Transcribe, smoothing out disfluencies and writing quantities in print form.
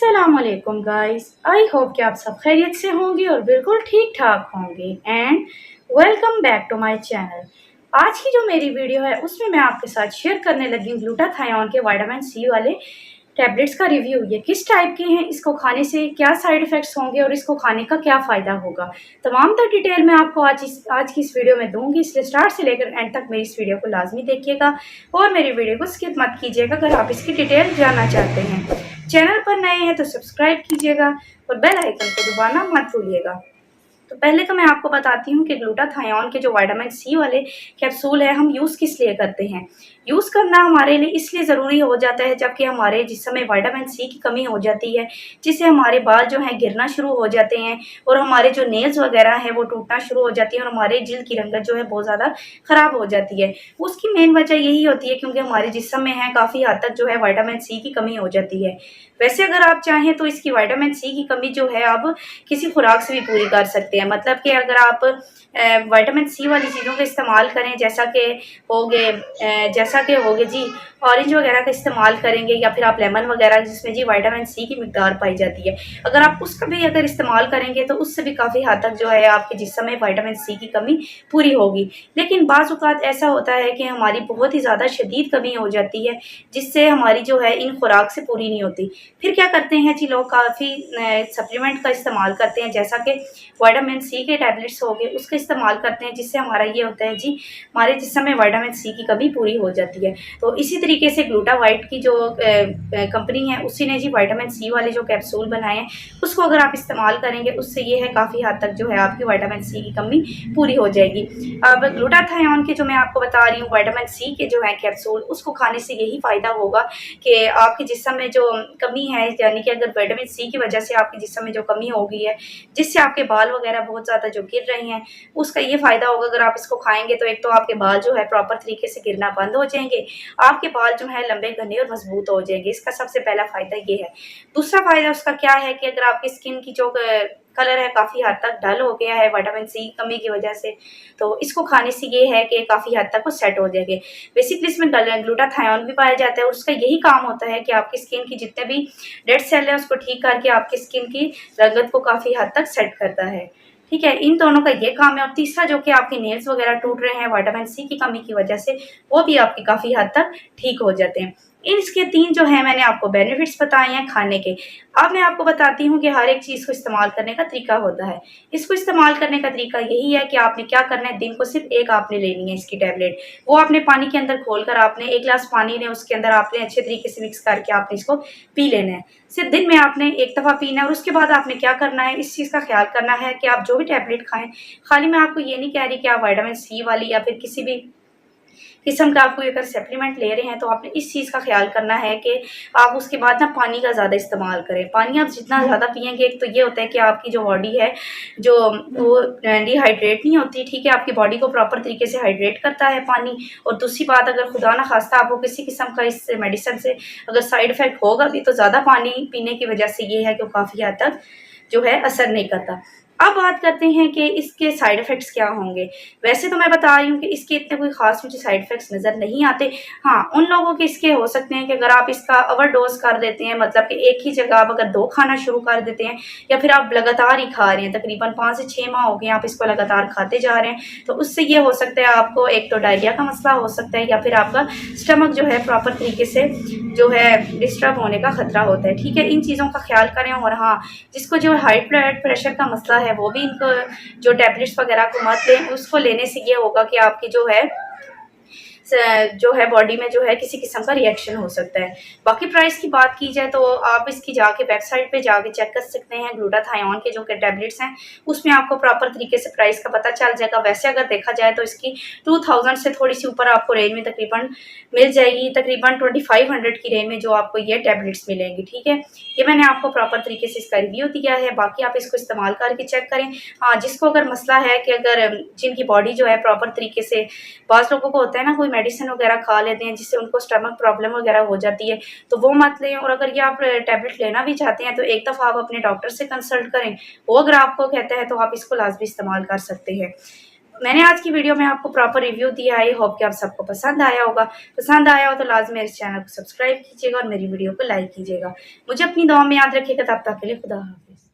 अस्सलामुअलैकुम guys. I hope कि आप सब खैरियत से होंगे और बिल्कुल ठीक ठाक होंगे and welcome back to my channel. आज की जो मेरी वीडियो है उसमें मैं आपके साथ शेयर करने लगी हूँ ग्लूटाथायोन के विटामिन सी वाले टैबलेट्स का रिव्यू। ये किस टाइप के हैं, इसको खाने से क्या साइड इफ़ेक्ट्स होंगे और इसको खाने का क्या फ़ायदा होगा, तमाम तर डिटेल मैं आपको आज की इस वीडियो में दूंगी। इसलिए स्टार्ट से लेकर एंड तक मेरी इस वीडियो को लाजमी देखिएगा और मेरी वीडियो को स्किप मत कीजिएगा अगर आप इसकी डिटेल जानना चाहते हैं। चैनल पर नए हैं तो सब्सक्राइब कीजिएगा और बेल आइकन को दबाना मत भूलिएगा। तो पहले तो मैं आपको बताती हूँ कि ग्लूटाथायोन के जो विटामिन सी वाले कैप्सूल है हम यूज़ किस लिए करते हैं। यूज़ करना हमारे लिए इसलिए ज़रूरी हो जाता है जबकि हमारे जिस्म में विटामिन सी की कमी हो जाती है, जिससे हमारे बाल जो हैं गिरना शुरू हो जाते हैं और हमारे जो नेल्स वगैरह हैं वो टूटना शुरू हो जाती है और हमारे जिल्द की रंगत जो है बहुत ज़्यादा ख़राब हो जाती है। उसकी मेन वजह यही होती है क्योंकि हमारे जिस्म में है काफ़ी हद तक जो है विटामिन सी की कमी हो जाती है। वैसे अगर आप चाहें तो इसकी विटामिन सी की कमी जो है आप किसी खुराक से भी पूरी कर सकते हैं। मतलब कि अगर आप विटामिन सी वाली चीज़ों का इस्तेमाल करें जैसा कि हो गए जी ऑरेंज वगैरह का इस्तेमाल करेंगे या फिर आप लेमन वगैरह जिसमें जी विटामिन सी की मिकदार पाई जाती है, अगर आप उसका भी अगर इस्तेमाल करेंगे तो उससे भी काफ़ी हद तक जो है आपके जिस्म में विटामिन सी की कमी पूरी होगी। लेकिन बाज़ औक़ात ऐसा होता है कि हमारी बहुत ही ज़्यादा शदीद कमी हो जाती है जिससे हमारी जो है इन खुराक से पूरी नहीं होती। फिर क्या करते हैं जी, लोग काफ़ी सप्लीमेंट का इस्तेमाल करते हैं, जैसा कि विटामिन सी के टैबलेट्स हो गए उसका इस्तेमाल करते हैं, जिससे हमारा ये होता है जी हमारे जिस्म में विटामिन सी की कमी पूरी हो जाती है। तो इसी तरीके से ग्लूटावाइट की जो कंपनी है उसी ने जी विटामिन सी वाले जो कैप्सूल बनाए हैं उसको अगर आप इस्तेमाल करेंगे उससे ये है काफ़ी हद तक जो है आपकी विटामिन सी की कमी पूरी हो जाएगी। अब ग्लूटाथायोन के जो मैं आपको बता रही हूँ विटामिन सी के जो है कैप्सूल, उसको खाने से यही फ़ायदा होगा कि आपके जिस्म में जो कमी है, यानी कि अगर विटामिन सी की वजह से आपके जिस्म में जो कमी हो गई है जिससे आपके बाल वगैरह बहुत ज़्यादा जो गिर रहे हैं, उसका ये फ़ायदा होगा अगर आप इसको खाएंगे तो एक तो आपके बाल जो है प्रॉपर तरीके से गिरना बंद हो जाएंगे, आपके बाल जो है लंबे घने और मजबूत हो जाएंगे। इसका सबसे पहला फ़ायदा ये है। दूसरा फ़ायदा उसका क्या है कि अगर आपकी स्किन की जो कलर है काफ़ी हद तक डल हो गया है विटामिन सी कमी की वजह से, तो इसको खाने से ये है कि काफ़ी हद तक वो सेट हो जाएंगे। बेसिकली इसमें ग्लूटाथायोन भी पाया जाता है और उसका यही काम होता है कि आपकी स्किन की जितने भी डेड सेल है उसको ठीक करके आपकी स्किन की रंगत को काफ़ी हद तक सेट करता है। ठीक है, इन दोनों का ये काम है। और तीसरा जो कि आपके नेल्स वगैरह टूट रहे हैं विटामिन सी की कमी की वजह से, वो भी आपके काफ़ी हद तक ठीक हो जाते हैं। इसके 3 जो हैं मैंने आपको बेनिफिट्स बताए हैं खाने के। अब मैं आपको बताती हूँ कि हर एक चीज़ को इस्तेमाल करने का तरीका होता है। इसको इस्तेमाल करने का तरीका यही है कि आपने क्या करना है, दिन को सिर्फ एक आपने लेनी है इसकी टैबलेट। वो आपने पानी के अंदर खोलकर आपने 1 गिलास पानी ने उसके अंदर आपने अच्छे तरीके से मिक्स करके आपने इसको पी लेना है। सिर्फ दिन में आपने एक दफ़ा पीना है और उसके बाद आपने क्या करना है, इस चीज़ का ख्याल करना है कि आप जो भी टैबलेट खाएँ, खाली मैं आपको ये नहीं कह रही कि आप विटामिन सी वाली या फिर किसी भी किस्म का आप कोई अगर सप्लीमेंट ले रहे हैं तो आपने इस चीज़ का ख्याल करना है कि आप उसके बाद ना पानी का ज़्यादा इस्तेमाल करें। पानी आप जितना ज़्यादा पिएँगे, एक तो ये होता है कि आपकी जो बॉडी है जो वो डिहाइड्रेट नहीं होती, ठीक है, आपकी बॉडी को प्रॉपर तरीके से हाइड्रेट करता है पानी। और दूसरी बात, अगर खुदा ना खास्ता आपको किसी किस्म का इस मेडिसिन से अगर साइड इफ़ेक्ट होगा भी तो ज़्यादा पानी पीने की वजह से ये है कि वो काफ़ी हद तक जो है असर नहीं करता। अब बात करते हैं कि इसके साइड इफ़ेक्ट्स क्या होंगे। वैसे तो मैं बता रही हूँ कि इसके इतने कोई ख़ास मुझे साइड इफ़ेक्ट्स नज़र नहीं आते। हाँ, उन लोगों के इसके हो सकते हैं कि अगर आप इसका ओवरडोज़ कर देते हैं, मतलब कि एक ही जगह आप अगर 2 खाना शुरू कर देते हैं या फिर आप लगातार ही खा रहे हैं, तकरीबन 5 से 6 माह हो गए आप इसको लगातार खाते जा रहे हैं, तो उससे ये हो सकता है आपको एक तो डायरिया का मसला हो सकता है या फिर आपका स्टमक जो है प्रॉपर तरीके से जो है डिस्टर्ब होने का ख़तरा होता है। ठीक है, इन चीज़ों का ख्याल करें। और हाँ, जिसको जो हाई ब्लड प्रेशर का मसला है वो भी इनको जो टैबलेट्स वगैरह को मत लें। उसको लेने से ये होगा कि आपकी जो है बॉडी में जो है किसी किस्म का रिएक्शन हो सकता है। बाकी प्राइस की बात की जाए तो आप इसकी जाके वेबसाइट पे जाके चेक कर सकते हैं। ग्लूटाथायोन के जो टैबलेट्स हैं उसमें आपको प्रॉपर तरीके से प्राइस का पता चल जाएगा। वैसे अगर देखा जाए तो इसकी 2000 से थोड़ी सी ऊपर आपको रेंज में तकरीबन मिल जाएगी, तकरीबन 2500 की रेंज में जो आपको ये टैबलेट्स मिलेंगी। ठीक है, ये मैंने आपको प्रॉपर तरीके से इसका रिव्यू दिया है, बाकी आप इसको इस्तेमाल करके चेक करें। हाँ, जिसको अगर मसला है कि अगर जिनकी बॉडी जो है प्रॉपर तरीके से, बाज़ लोगों को होता है ना कोई मेडिसिन वगैरह खा लेते हैं जिससे उनको स्टमक प्रॉब्लम वगैरह हो जाती है, तो वो मत लें। और अगर ये आप टैबलेट लेना भी चाहते हैं तो एक दफ़ा आप अपने डॉक्टर से कंसल्ट करें, वो अगर आपको कहता है तो आप इसको लाज़मी इस्तेमाल कर सकते हैं। मैंने आज की वीडियो में आपको प्रॉपर रिव्यू दिया है। आई होप कि आप सबको पसंद आया होगा। पसंद आया हो तो लाजमी इस चैनल को सब्सक्राइब कीजिएगा और मेरी वीडियो को लाइक कीजिएगा। मुझे अपनी दुआ में याद रखिएगा। तब तक के लिए खुदा हाफिज़।